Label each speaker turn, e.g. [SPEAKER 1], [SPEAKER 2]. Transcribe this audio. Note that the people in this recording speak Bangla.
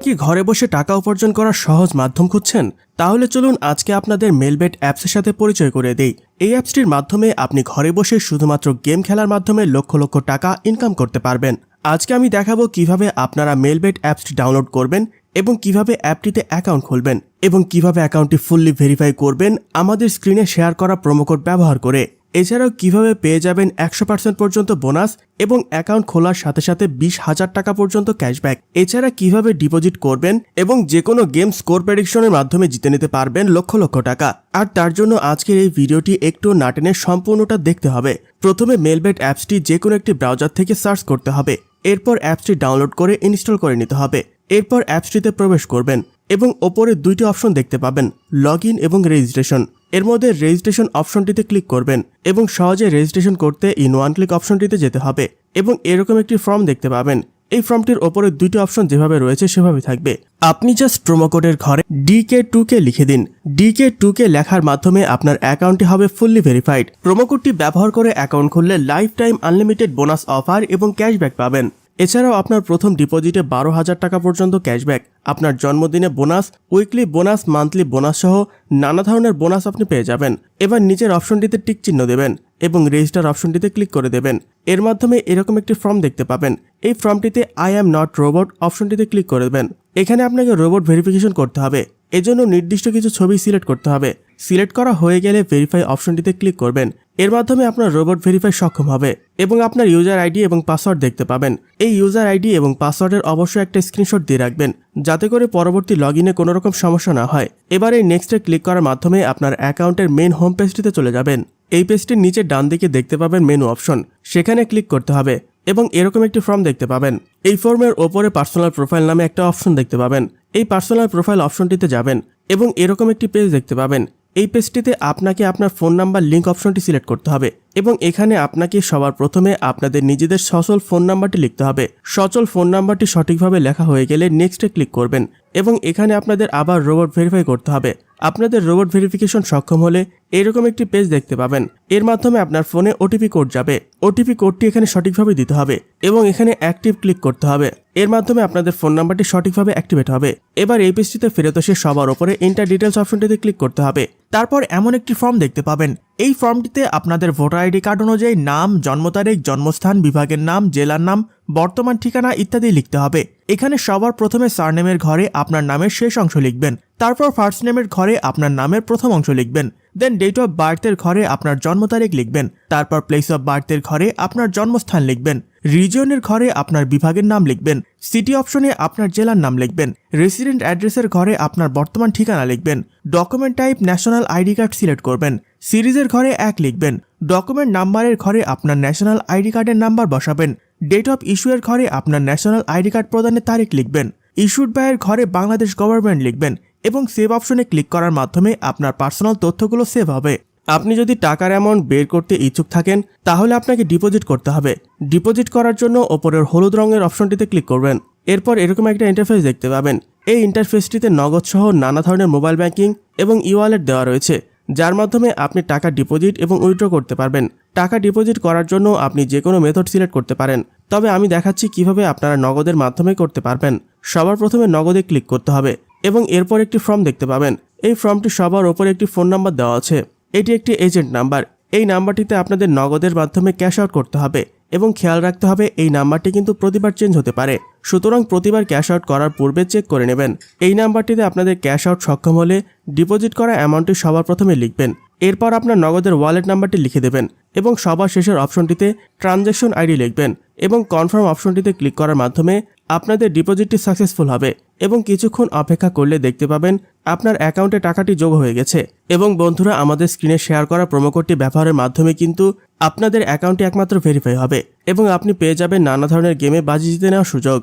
[SPEAKER 1] কি ঘরে বসে টাকা উপার্জন করার সহজ মাধ্যম খুঁজছেন? তাহলে চলুন আজকে আপনাদের মেলবেট অ্যাপসের সাথে পরিচয় করে দেই। এই অ্যাপসটির মাধ্যমে আপনি ঘরে বসে শুধুমাত্র গেম খেলার মাধ্যমে লক্ষ লক্ষ টাকা ইনকাম করতে পারবেন। আজকে আমি দেখাবো কিভাবে আপনারা মেলবেট অ্যাপসটি ডাউনলোড করবেন এবং কিভাবে অ্যাপটিতে অ্যাকাউন্ট খুলবেন এবং কিভাবে অ্যাকাউন্টটি ফুললি ভেরিফাই করবেন আমাদের স্ক্রিনে শেয়ার করা প্রোমো কোড ব্যবহার করে। এছাড়াও কিভাবে পেয়ে যাবেন 100% পর্যন্ত বোনাস এবং অ্যাকাউন্ট খোলার সাথে সাথে 20,000 টাকা পর্যন্ত ক্যাশব্যাক। এছাড়া কিভাবে ডিপোজিট করবেন এবং যে কোনো গেম স্কোর প্রেডিকশনের মাধ্যমে জিতে নিতে পারবেন লক্ষ লক্ষ টাকা। আর তার জন্য আজকের এই ভিডিওটি একটু না টেনে সম্পূর্ণটা দেখতে হবে। প্রথমে মেলবেট অ্যাপসটি যে কোনো একটি ব্রাউজার থেকে সার্চ করতে হবে। এরপর অ্যাপসটি ডাউনলোড করে ইনস্টল করে নিতে হবে। এরপর অ্যাপসটিতে প্রবেশ করবেন এবং ওপরে দুইটি অপশন দেখতে পাবেন, লগ ইন এবং রেজিস্ট্রেশন। এর মধ্যে রেজিস্ট্রেশন অপশনটিতে ক্লিক করবেন এবং সহজে রেজিস্ট্রেশন করতে ইন ওয়ান ক্লিক অপশনটিতে যেতে হবে এবং এরকম একটি ফর্ম দেখতে পাবেন। এই ফর্মটির ওপরে দুইটি অপশন যেভাবে রয়েছে সেভাবে থাকবে। আপনি জাস্ট প্রোমো কোডের ঘরে DK2K লিখে দিন। DK2K লেখার মাধ্যমে আপনার অ্যাকাউন্টটি হবে ফুললি ভেরিফাইড। প্রোমো কোডটি ব্যবহার করে অ্যাকাউন্ট খুললে life time unlimited bonus offer এবং ক্যাশব্যাক পাবেন। এছাড়াও আপনার প্রথম ডিপোজিটে 12,000 টাকা পর্যন্ত ক্যাশব্যাক, আপনার জন্মদিনে bonus, weekly bonus, monthly bonus সহ নানা ধরনের বোনাস আপনি পেয়ে যাবেন। এবার নিচের অপশনটিতে টিক চিহ্ন দেবেন এবং রেজিস্টার অপশনটিতে ক্লিক করে দেবেন। এর মাধ্যমে এরকম একটি ফর্ম দেখতে পাবেন। এই ফর্মটিতে আই অ্যাম নট রোবট অপশনটিতে ক্লিক করে দেবেন। এখানে আপনাকে রোবট ভেরিফিকেশন করতে হবে। এজন্য নির্দিষ্ট কিছু ছবি সিলেক্ট করতে হবে। সিলেক্ট করা হয়ে গেলে ভেরিফাই অপশনটিতে ক্লিক করবেন। এর মাধ্যমে আপনার রোবট ভেরিফাই সক্ষম হবে এবং আপনার ইউজার আইডি এবং পাসওয়ার্ড দেখতে পাবেন। এই ইউজার আইডি এবং পাসওয়ার্ডের অবশ্যই একটা স্ক্রিনশট দিয়ে রাখবেন যাতে করে পরবর্তী লগ ইনে কোনো রকম সমস্যা না হয়। এবার এই নেক্সটে ক্লিক করার মাধ্যমে আপনার অ্যাকাউন্টের মেন হোম পেজটিতে চলে যাবেন। এই পেজটির নিচে ডান দিকে দেখতে পাবেন মেনু অপশন, সেখানে ক্লিক করতে হবে এবং এরকম একটি ফর্ম দেখতে পাবেন। এই ফর্মের ওপরে পার্সোনাল প্রোফাইল নামে একটা অপশন দেখতে পাবেন। এই পার্সোনাল প্রোফাইল অপশনটিতে যাবেন এবং এরকম একটি পেজ দেখতে পাবেন। এই পেজটিতে আপনাকে আপনার ফোন নাম্বার লিঙ্ক অপশনটি সিলেক্ট করতে হবে এবং এখানে আপনাকে সবার প্রথমে আপনাদের নিজেদের সচল ফোন নাম্বারটি লিখতে হবে। সচল ফোন নাম্বারটি সঠিকভাবে লেখা হয়ে গেলে নেক্সটে ক্লিক করবেন এবং এখানে আপনাদের আবার রোবট ভেরিফাই করতে হবে। আপনাদের রোবট ভেরিফিকেশন সক্ষম হলে এরকম একটি পেজ দেখতে পাবেন। এর মাধ্যমে আপনার ফোনে ওটিপি কোড যাবে। ওটিপি কোডটি এখানে সঠিকভাবে দিতে হবে এবং এখানে অ্যাক্টিভ ক্লিক করতে হবে। এর মাধ্যমে আপনাদের ফোন নাম্বারটি সঠিকভাবে অ্যাক্টিভেট হবে। এবার এই পেজটিতে ফেরত এসে সবার উপরে এন্টার ডিটেলস অপশনটিতে ক্লিক করতে হবে। তারপর এমন একটি ফর্ম দেখতে পাবেন। এই ফর্মটিতে আপনাদের ভোটার আইডি কার্ড অনুযায়ী নাম, জন্ম তারিখ, জন্মস্থান, বিভাগের নাম, জেলার নাম, বর্তমান ঠিকানা ইত্যাদি লিখতে হবে। এখানে সবার প্রথমে সারনেমের ঘরে আপনার নামের শেষ অংশ লিখবেন। তারপর ফার্স্ট নেমের ঘরে আপনার নামের প্রথম অংশ লিখবেন। দেন ডেট অফ বার্থের ঘরে আপনার জন্ম তারিখ লিখবেন। তারপর প্লেস অফ বার্থের ঘরে আপনার জন্মস্থান লিখবেন। রিজিয়নের ঘরে আপনার বিভাগের নাম লিখবেন। সিটি অপশনে আপনার জেলার নাম লিখবেন। রেসিডেন্ট অ্যাড্রেসের ঘরে আপনার বর্তমান ঠিকানা লিখবেন। Document type national ID card select করবেন। সিরিজের ঘরে 1 লিখবেন। ডকুমেন্ট নাম্বারের ঘরে আপনার ন্যাশনাল আইডি কার্ডের নাম্বার বসাবেন। ডেট অফ ইস্যুয়ের ঘরে আপনার ন্যাশনাল আইডি কার্ড প্রদানের তারিখ লিখবেন। ইস্যুড বাইয়ের ঘরে বাংলাদেশ গভর্নমেন্ট লিখবেন এবং সেভ অপশনে ক্লিক করার মাধ্যমে আপনার পার্সোনাল তথ্যগুলো সেভ হবে। আপনি যদি টাকার অ্যামাউন্ট বের করতে ইচ্ছুক থাকেন তাহলে আপনাকে ডিপোজিট করতে হবে। ডিপোজিট করার জন্য ওপরের হলুদ রঙের অপশনটিতে ক্লিক করবেন। এরপর এরকম একটা ইন্টারফেস দেখতে পাবেন। এই ইন্টারফেসটিতে নগদ সহ নানা ধরনের মোবাইল ব্যাংকিং এবং ই-ওয়ালেট দেওয়া রয়েছে যার মাধ্যমে আপনি টাকা ডিপোজিট এবং উইথড্র করতে পারবেন। টাকা ডিপোজিট করার জন্য আপনি যে কোনো মেথড সিলেক্ট করতে পারেন, তবে আমি দেখাচ্ছি কিভাবে আপনারা নগদের মাধ্যমে করতে পারবেন। সবার প্রথমে নগদে ক্লিক করতে হবে এবং এরপর একটি ফর্ম দেখতে পাবেন। এই ফর্মটি সবার ওপরে একটি ফোন নাম্বার দেওয়া আছে। এটি একটি এজেন্ট নাম্বার। এই নাম্বারটিতে আপনাদের নগদের মাধ্যমে ক্যাশ আউট করতে হবে এবং খেয়াল রাখতে হবে এই নাম্বারটি কিন্তু প্রতিবার চেঞ্জ হতে পারে, সুতরাং প্রতিবার ক্যাশ আউট করার পূর্বে চেক করে নেবেন। এই নাম্বারটিতে আপনাদের ক্যাশ আউট সক্ষম হলে ডিপোজিট করা অ্যামাউন্টটি সবার প্রথমে লিখবেন। এরপর আপনার নগদের ওয়ালেট নাম্বারটি লিখে দেবেন এবং সবার শেষের অপশনটিতে ট্রানজ্যাকশন আইডি লিখবেন এবং কনফার্ম অপশনটিতে ক্লিক করার মাধ্যমে আপনাদের ডিপোজিটটি সাকসেসফুল হবে এবং কিছুক্ষণ অপেক্ষা করলে দেখতে পাবেন আপনার অ্যাকাউন্টে টাকাটি যোগ হয়ে গেছে। এবং বন্ধুরা, আমাদের স্ক্রিনে শেয়ার করা প্রোমো কোডটি ব্যবহারের মাধ্যমে কিন্তু আপনাদের অ্যাকাউন্টটি একমাত্র ভেরিফাই হবে এবং আপনি পেয়ে যাবেন নানা ধরনের গেমে বাজি জিতে নেওয়ার সুযোগ।